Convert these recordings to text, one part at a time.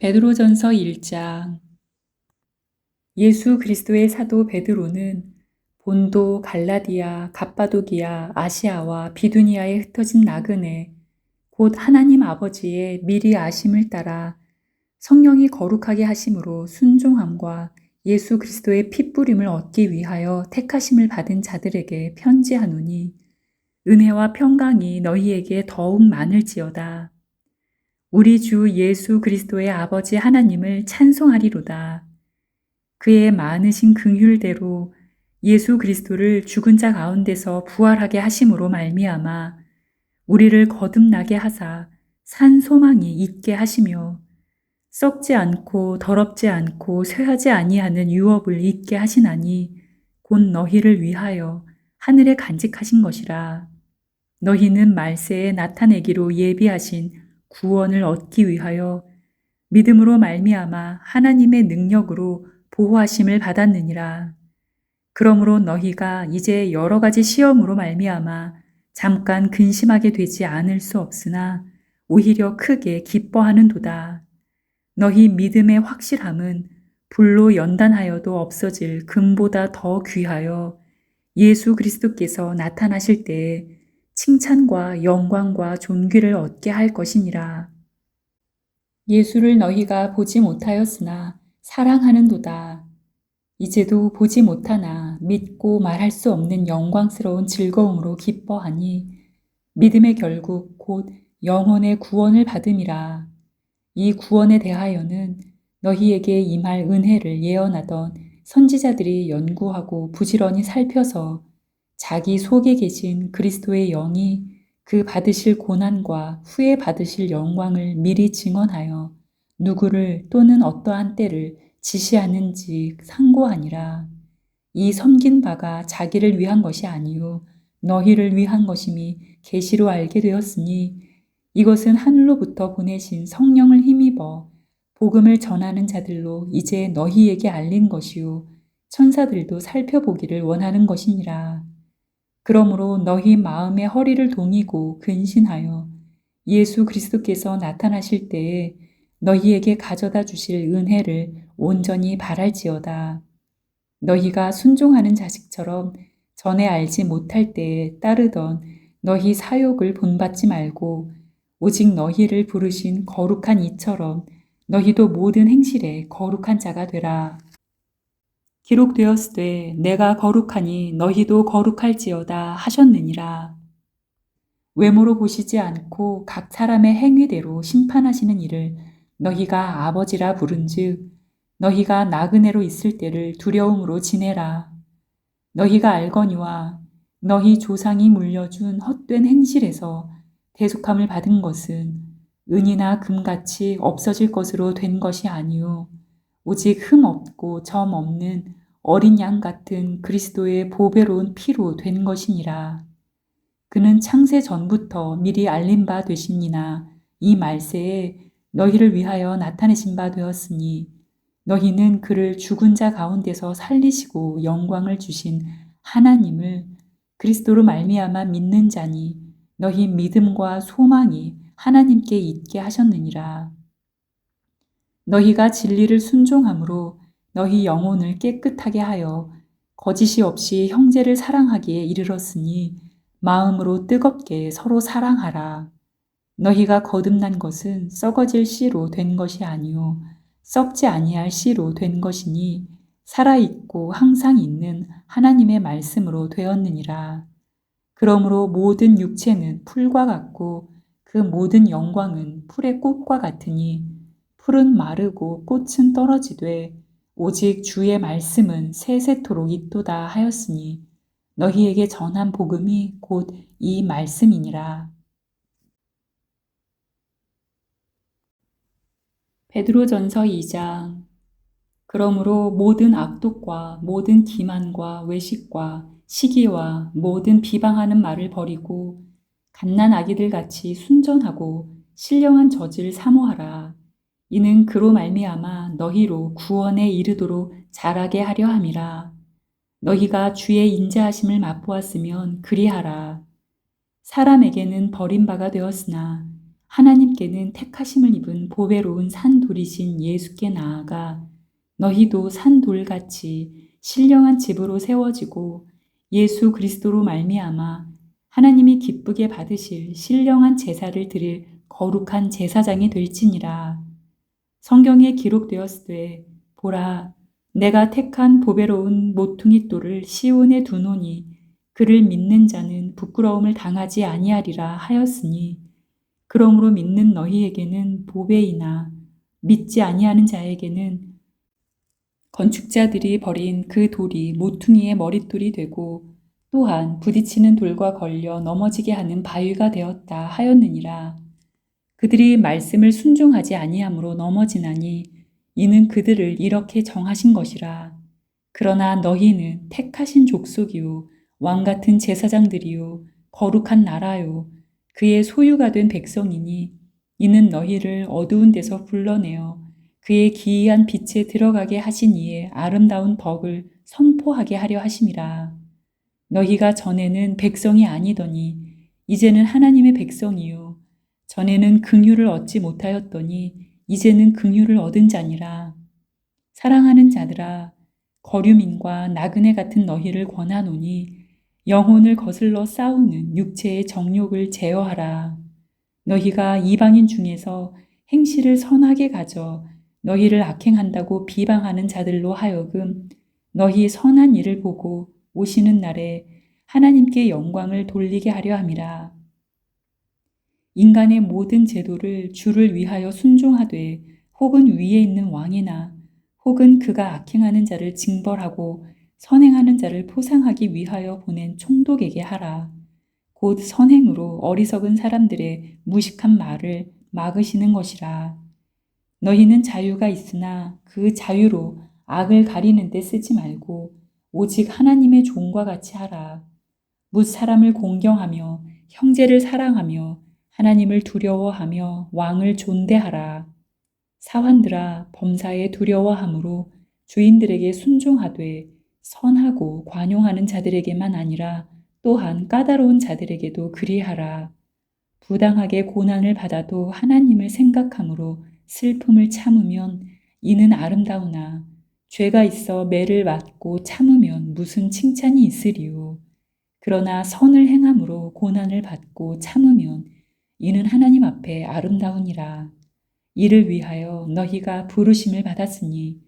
베드로전서 1장. 예수 그리스도의 사도 베드로는 본도, 갈라디아, 갑바도기아, 아시아와 비두니아에 흩어진 나그네 곧 하나님 아버지의 미리 아심을 따라 성령이 거룩하게 하심으로 순종함과 예수 그리스도의 핏부림을 얻기 위하여 택하심을 받은 자들에게 편지하노니 은혜와 평강이 너희에게 더욱 많을지어다. 우리 주 예수 그리스도의 아버지 하나님을 찬송하리로다. 그의 많으신 긍휼대로 예수 그리스도를 죽은 자 가운데서 부활하게 하심으로 말미암아 우리를 거듭나게 하사 산 소망이 있게 하시며 썩지 않고 더럽지 않고 쇠하지 아니하는 유업을 있게 하시나니 곧 너희를 위하여 하늘에 간직하신 것이라. 너희는 말세에 나타내기로 예비하신 구원을 얻기 위하여 믿음으로 말미암아 하나님의 능력으로 보호하심을 받았느니라. 그러므로 너희가 이제 여러 가지 시험으로 말미암아 잠깐 근심하게 되지 않을 수 없으나 오히려 크게 기뻐하는도다. 너희 믿음의 확실함은 불로 연단하여도 없어질 금보다 더 귀하여 예수 그리스도께서 나타나실 때에 칭찬과 영광과 존귀를 얻게 할 것이니라. 예수를 너희가 보지 못하였으나 사랑하는도다. 이제도 보지 못하나 믿고 말할 수 없는 영광스러운 즐거움으로 기뻐하니 믿음의 결국 곧 영혼의 구원을 받음이라. 이 구원에 대하여는 너희에게 임할 은혜를 예언하던 선지자들이 연구하고 부지런히 살펴서 자기 속에 계신 그리스도의 영이 그 받으실 고난과 후에 받으실 영광을 미리 증언하여 누구를 또는 어떠한 때를 지시하는지 상고하니라. 이 섬긴 바가 자기를 위한 것이 아니요 너희를 위한 것임이 계시로 알게 되었으니 이것은 하늘로부터 보내신 성령을 힘입어 복음을 전하는 자들로 이제 너희에게 알린 것이요 천사들도 살펴보기를 원하는 것이니라. 그러므로 너희 마음의 허리를 동이고 근신하여 예수 그리스도께서 나타나실 때에 너희에게 가져다 주실 은혜를 온전히 바랄지어다. 너희가 순종하는 자식처럼 전에 알지 못할 때에 따르던 너희 사욕을 본받지 말고 오직 너희를 부르신 거룩한 이처럼 너희도 모든 행실에 거룩한 자가 되라. 기록되었으되 내가 거룩하니 너희도 거룩할지어다 하셨느니라. 외모로 보시지 않고 각 사람의 행위대로 심판하시는 이를 너희가 아버지라 부른즉 너희가 나그네로 있을 때를 두려움으로 지내라. 너희가 알거니와 너희 조상이 물려준 헛된 행실에서 대속함을 받은 것은 은이나 금같이 없어질 것으로 된 것이 아니요 오직 흠 없고 점 없는 어린 양 같은 그리스도의 보배로운 피로 된 것이니라. 그는 창세 전부터 미리 알린 바 되시니나 이 말세에 너희를 위하여 나타내신 바 되었으니 너희는 그를 죽은 자 가운데서 살리시고 영광을 주신 하나님을 그리스도로 말미암아 믿는 자니 너희 믿음과 소망이 하나님께 있게 하셨느니라. 너희가 진리를 순종함으로 너희 영혼을 깨끗하게 하여 거짓이 없이 형제를 사랑하기에 이르렀으니 마음으로 뜨겁게 서로 사랑하라. 너희가 거듭난 것은 썩어질 씨로 된 것이 아니요 썩지 아니할 씨로 된 것이니 살아있고 항상 있는 하나님의 말씀으로 되었느니라. 그러므로 모든 육체는 풀과 같고 그 모든 영광은 풀의 꽃과 같으니 풀은 마르고 꽃은 떨어지되 오직 주의 말씀은 세세토록 있도다 하였으니 너희에게 전한 복음이 곧 이 말씀이니라. 베드로전서 2장. 그러므로 모든 악독과 모든 기만과 외식과 시기와 모든 비방하는 말을 버리고 갓난 아기들 같이 순전하고 신령한 젖을 사모하라. 이는 그로 말미암아 너희로 구원에 이르도록 자라게 하려 함이라. 너희가 주의 인자하심을 맛보았으면 그리하라. 사람에게는 버림바가 되었으나 하나님께는 택하심을 입은 보배로운 산돌이신 예수께 나아가 너희도 산돌같이 신령한 집으로 세워지고 예수 그리스도로 말미암아 하나님이 기쁘게 받으실 신령한 제사를 드릴 거룩한 제사장이 될지니라. 성경에 기록되었으되 보라 내가 택한 보배로운 모퉁이 돌을 시온에 두노니 그를 믿는 자는 부끄러움을 당하지 아니하리라 하였으니 그러므로 믿는 너희에게는 보배이나 믿지 아니하는 자에게는 건축자들이 버린 그 돌이 모퉁이의 머릿돌이 되고 또한 부딪히는 돌과 걸려 넘어지게 하는 바위가 되었다 하였느니라. 그들이 말씀을 순종하지 아니함으로 넘어지나니 이는 그들을 이렇게 정하신 것이라. 그러나 너희는 택하신 족속이요 왕 같은 제사장들이요 거룩한 나라요 그의 소유가 된 백성이니 이는 너희를 어두운 데서 불러내어 그의 기이한 빛에 들어가게 하신 이의 아름다운 덕을 선포하게 하려 하심이라. 너희가 전에는 백성이 아니더니 이제는 하나님의 백성이요 전에는 긍휼을 얻지 못하였더니 이제는 긍휼을 얻은 자니라. 사랑하는 자들아 거류민과 나그네 같은 너희를 권하노니 영혼을 거슬러 싸우는 육체의 정욕을 제어하라. 너희가 이방인 중에서 행실을 선하게 가져 너희를 악행한다고 비방하는 자들로 하여금 너희 선한 일을 보고 오시는 날에 하나님께 영광을 돌리게 하려 함이라. 인간의 모든 제도를 주를 위하여 순종하되 혹은 위에 있는 왕이나 혹은 그가 악행하는 자를 징벌하고 선행하는 자를 포상하기 위하여 보낸 총독에게 하라. 곧 선행으로 어리석은 사람들의 무식한 말을 막으시는 것이라. 너희는 자유가 있으나 그 자유로 악을 가리는 데 쓰지 말고 오직 하나님의 종과 같이 하라. 뭇 사람을 공경하며 형제를 사랑하며 하나님을 두려워하며 왕을 존대하라. 사환들아 범사에 두려워함으로 주인들에게 순종하되 선하고 관용하는 자들에게만 아니라 또한 까다로운 자들에게도 그리하라. 부당하게 고난을 받아도 하나님을 생각함으로 슬픔을 참으면 이는 아름다우나 죄가 있어 매를 맞고 참으면 무슨 칭찬이 있으리요. 그러나 선을 행함으로 고난을 받고 참으면 이는 하나님 앞에 아름다우니라. 이를 위하여 너희가 부르심을 받았으니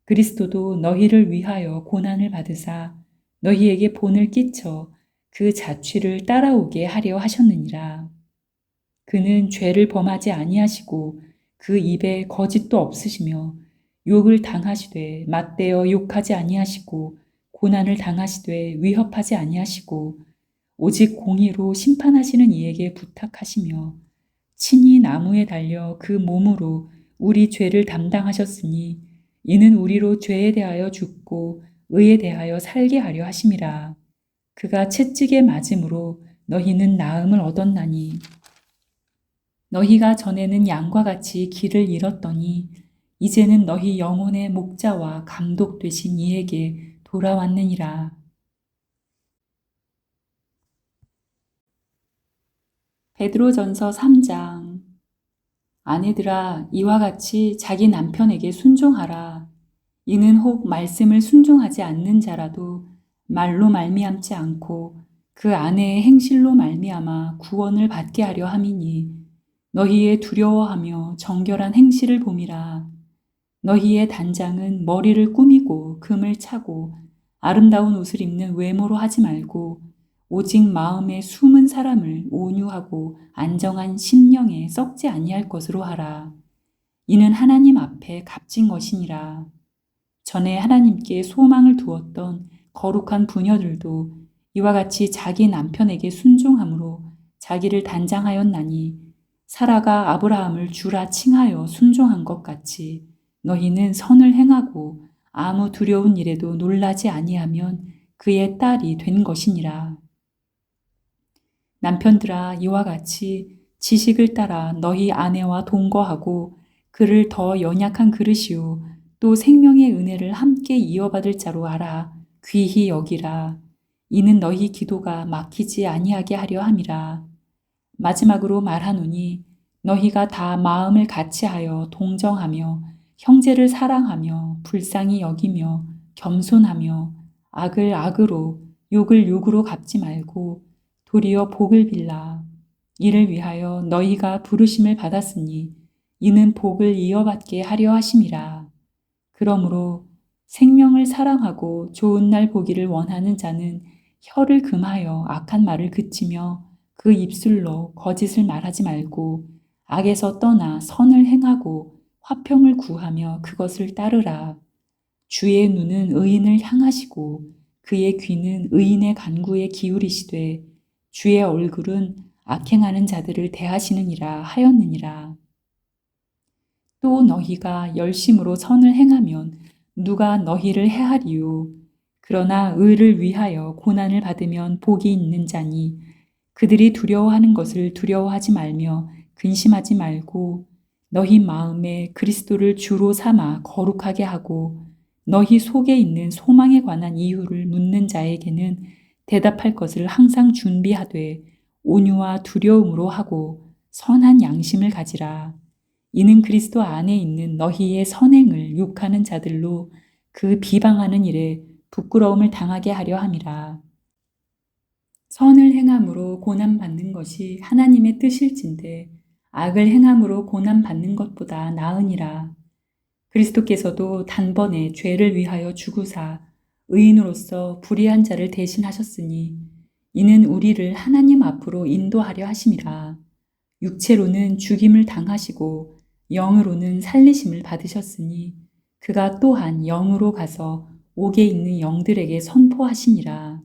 그리스도도 너희를 위하여 고난을 받으사 너희에게 본을 끼쳐 그 자취를 따라오게 하려 하셨느니라. 그는 죄를 범하지 아니하시고 그 입에 거짓도 없으시며 욕을 당하시되 맞대어 욕하지 아니하시고 고난을 당하시되 위협하지 아니하시고 오직 공의로 심판하시는 이에게 부탁하시며 친히 나무에 달려 그 몸으로 우리 죄를 담당하셨으니 이는 우리로 죄에 대하여 죽고 의에 대하여 살게 하려 하심이라. 그가 채찍에 맞음으로 너희는 나음을 얻었나니 너희가 전에는 양과 같이 길을 잃었더니 이제는 너희 영혼의 목자와 감독 되신 이에게 돌아왔느니라. 베드로전서 3장. 아내들아 이와 같이 자기 남편에게 순종하라. 이는 혹 말씀을 순종하지 않는 자라도 말로 말미암지 않고 그 아내의 행실로 말미암아 구원을 받게 하려 함이니 너희의 두려워하며 정결한 행실을 봄이라. 너희의 단장은 머리를 꾸미고 금을 차고 아름다운 옷을 입는 외모로 하지 말고 오직 마음에 숨은 사람을 온유하고 안정한 심령에 썩지 아니할 것으로 하라. 이는 하나님 앞에 값진 것이니라. 전에 하나님께 소망을 두었던 거룩한 부녀들도 이와 같이 자기 남편에게 순종함으로 자기를 단장하였나니 사라가 아브라함을 주라 칭하여 순종한 것 같이 너희는 선을 행하고 아무 두려운 일에도 놀라지 아니하면 그의 딸이 된 것이니라. 남편들아 이와 같이 지식을 따라 너희 아내와 동거하고 그를 더 연약한 그릇이요 또 생명의 은혜를 함께 이어받을 자로 알아 귀히 여기라. 이는 너희 기도가 막히지 아니하게 하려 함이라. 마지막으로 말하노니 너희가 다 마음을 같이하여 동정하며 형제를 사랑하며 불쌍히 여기며 겸손하며 악을 악으로 욕을 욕으로 갚지 말고 도리어 복을 빌라. 이를 위하여 너희가 부르심을 받았으니 이는 복을 이어받게 하려 하심이라. 그러므로 생명을 사랑하고 좋은 날 보기를 원하는 자는 혀를 금하여 악한 말을 그치며 그 입술로 거짓을 말하지 말고 악에서 떠나 선을 행하고 화평을 구하며 그것을 따르라. 주의 눈은 의인을 향하시고 그의 귀는 의인의 간구에 기울이시되 주의 얼굴은 악행하는 자들을 대하시느니라 하였느니라. 또 너희가 열심으로 선을 행하면 누가 너희를 해하리요. 그러나 의를 위하여 고난을 받으면 복이 있는 자니 그들이 두려워하는 것을 두려워하지 말며 근심하지 말고 너희 마음에 그리스도를 주로 삼아 거룩하게 하고 너희 속에 있는 소망에 관한 이유를 묻는 자에게는 대답할 것을 항상 준비하되 온유와 두려움으로 하고 선한 양심을 가지라. 이는 그리스도 안에 있는 너희의 선행을 욕하는 자들로 그 비방하는 일에 부끄러움을 당하게 하려 함이라. 선을 행함으로 고난받는 것이 하나님의 뜻일진데 악을 행함으로 고난받는 것보다 나으니라. 그리스도께서도 단번에 죄를 위하여 죽으사 의인으로서 불의한 자를 대신하셨으니 이는 우리를 하나님 앞으로 인도하려 하심이라. 육체로는 죽임을 당하시고 영으로는 살리심을 받으셨으니 그가 또한 영으로 가서 옥에 있는 영들에게 선포하시니라.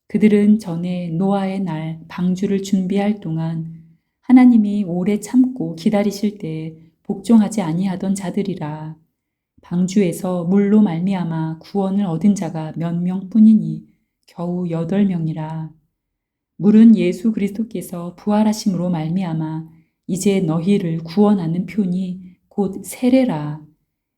그들은 전에 노아의 날 방주를 준비할 동안 하나님이 오래 참고 기다리실 때 복종하지 아니하던 자들이라. 방주에서 물로 말미암아 구원을 얻은 자가 몇 명뿐이니 겨우 8명이라. 물은 예수 그리스도께서 부활하심으로 말미암아 이제 너희를 구원하는 표니 곧 세례라.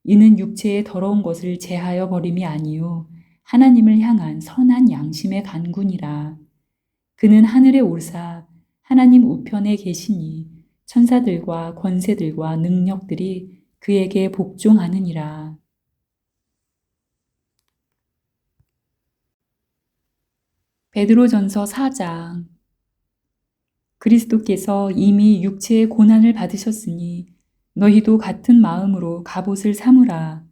이는 육체의 더러운 것을 제하여 버림이 아니요 하나님을 향한 선한 양심의 간군이라. 그는 하늘에 오르사 하나님 우편에 계시니 천사들과 권세들과 능력들이 그에게 복종하느니라. 베드로전서 4장. 그리스도께서 이미 육체의 고난을 받으셨으니 너희도 같은 마음으로 갑옷을 삼으라.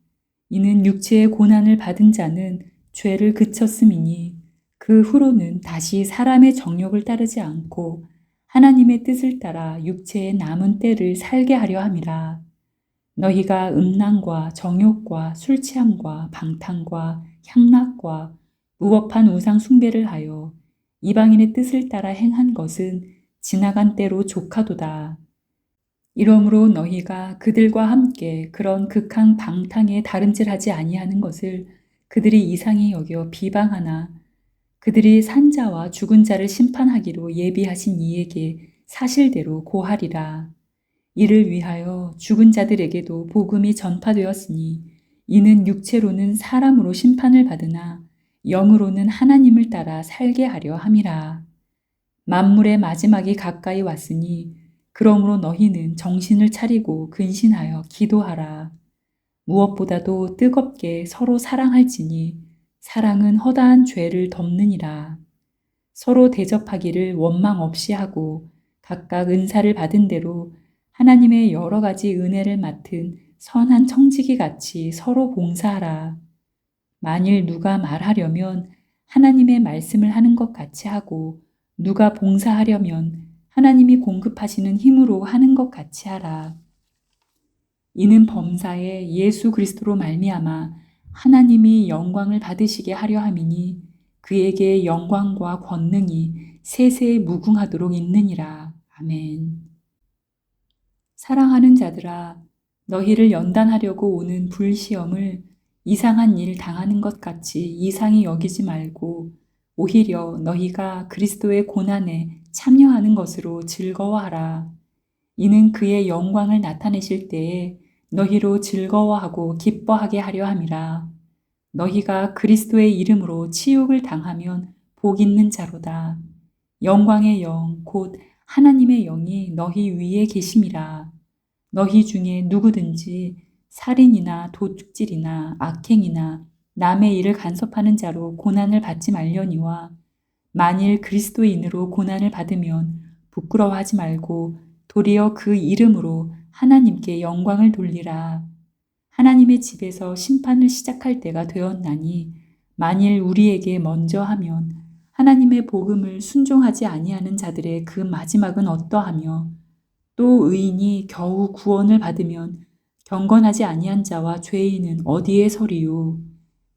이는 육체의 고난을 받은 자는 죄를 그쳤음이니 그 후로는 다시 사람의 정욕을 따르지 않고 하나님의 뜻을 따라 육체의 남은 때를 살게 하려 함이라. 너희가 음란과 정욕과 술 취함과 방탕과 향락과 무법한 우상 숭배를 하여 이방인의 뜻을 따라 행한 것은 지나간 때로 족하도다. 이러므로 너희가 그들과 함께 그런 극한 방탕에 다름질하지 아니하는 것을 그들이 이상히 여겨 비방하나 그들이 산자와 죽은 자를 심판하기로 예비하신 이에게 사실대로 고하리라. 이를 위하여 죽은 자들에게도 복음이 전파되었으니 이는 육체로는 사람으로 심판을 받으나 영으로는 하나님을 따라 살게 하려 함이라. 만물의 마지막이 가까이 왔으니 그러므로 너희는 정신을 차리고 근신하여 기도하라. 무엇보다도 뜨겁게 서로 사랑할지니 사랑은 허다한 죄를 덮느니라. 서로 대접하기를 원망 없이 하고 각각 은사를 받은 대로 하나님의 여러 가지 은혜를 맡은 선한 청지기 같이 서로 봉사하라. 만일 누가 말하려면 하나님의 말씀을 하는 것 같이 하고 누가 봉사하려면 하나님이 공급하시는 힘으로 하는 것 같이 하라. 이는 범사에 예수 그리스도로 말미암아 하나님이 영광을 받으시게 하려 함이니 그에게 영광과 권능이 세세에 무궁하도록 있느니라. 아멘. 사랑하는 자들아, 너희를 연단하려고 오는 불시험을 이상한 일 당하는 것 같이 이상히 여기지 말고 오히려 너희가 그리스도의 고난에 참여하는 것으로 즐거워하라. 이는 그의 영광을 나타내실 때에 너희로 즐거워하고 기뻐하게 하려 함이라. 너희가 그리스도의 이름으로 치욕을 당하면 복 있는 자로다. 영광의 영, 곧 하나님의 영이 너희 위에 계심이라. 너희 중에 누구든지 살인이나 도둑질이나 악행이나 남의 일을 간섭하는 자로 고난을 받지 말려니와 만일 그리스도인으로 고난을 받으면 부끄러워하지 말고 도리어 그 이름으로 하나님께 영광을 돌리라. 하나님의 집에서 심판을 시작할 때가 되었나니 만일 우리에게 먼저 하면 하나님의 복음을 순종하지 아니하는 자들의 그 마지막은 어떠하며 또 의인이 겨우 구원을 받으면 경건하지 아니한 자와 죄인은 어디에 서리요.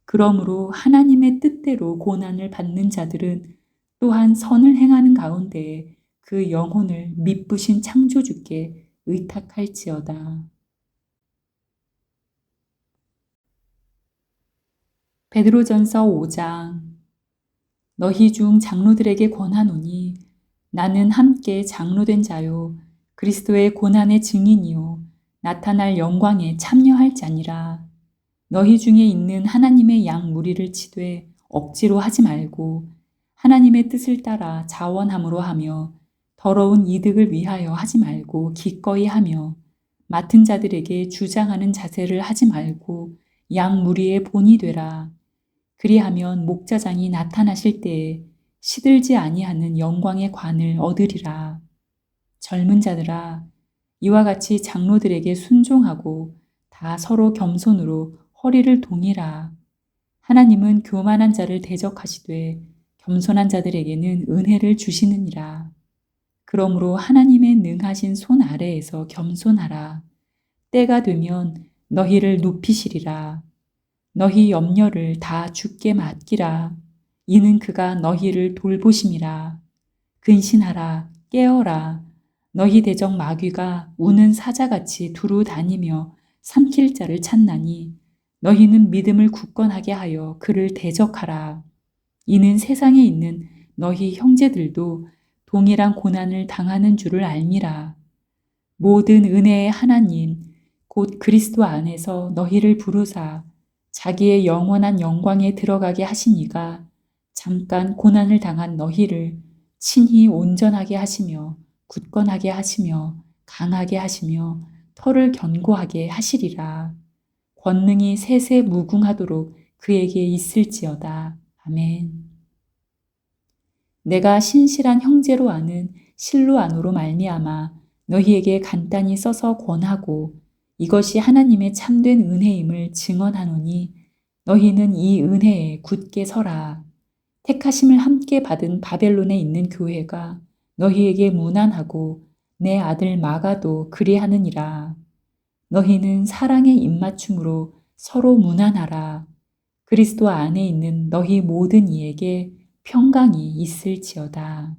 그러므로 하나님의 뜻대로 고난을 받는 자들은 또한 선을 행하는 가운데 그 영혼을 미쁘신 창조주께 의탁할지어다. 베드로전서 5장. 너희 중 장로들에게 권하노니 나는 함께 장로된 자요 그리스도의 고난의 증인이요 나타날 영광에 참여할 자니라. 너희 중에 있는 하나님의 양 무리를 치되 억지로 하지 말고 하나님의 뜻을 따라 자원함으로 하며 더러운 이득을 위하여 하지 말고 기꺼이 하며 맡은 자들에게 주장하는 자세를 하지 말고 양 무리의 본이 되라. 그리하면 목자장이 나타나실 때에 시들지 아니하는 영광의 관을 얻으리라. 젊은 자들아, 이와 같이 장로들에게 순종하고 다 서로 겸손으로 허리를 동이라. 하나님은 교만한 자를 대적하시되 겸손한 자들에게는 은혜를 주시느니라. 그러므로 하나님의 능하신 손 아래에서 겸손하라. 때가 되면 너희를 높이시리라. 너희 염려를 다 주께 맡기라. 이는 그가 너희를 돌보심이라. 근신하라, 깨어라. 너희 대적 마귀가 우는 사자같이 두루 다니며 삼킬 자를 찾나니 너희는 믿음을 굳건하게 하여 그를 대적하라. 이는 세상에 있는 너희 형제들도 동일한 고난을 당하는 줄을 알미라. 모든 은혜의 하나님, 곧 그리스도 안에서 너희를 부르사 자기의 영원한 영광에 들어가게 하시니가 잠깐 고난을 당한 너희를 친히 온전하게 하시며 굳건하게 하시며 강하게 하시며 털을 견고하게 하시리라. 권능이 세세 무궁하도록 그에게 있을지어다. 아멘. 내가 신실한 형제로 아는 실로아노로 말미암아 너희에게 간단히 써서 권하고 이것이 하나님의 참된 은혜임을 증언하노니 너희는 이 은혜에 굳게 서라. 택하심을 함께 받은 바벨론에 있는 교회가 너희에게 문안하고 내 아들 마가도 그리하느니라. 너희는 사랑의 입맞춤으로 서로 문안하라. 그리스도 안에 있는 너희 모든 이에게 평강이 있을지어다.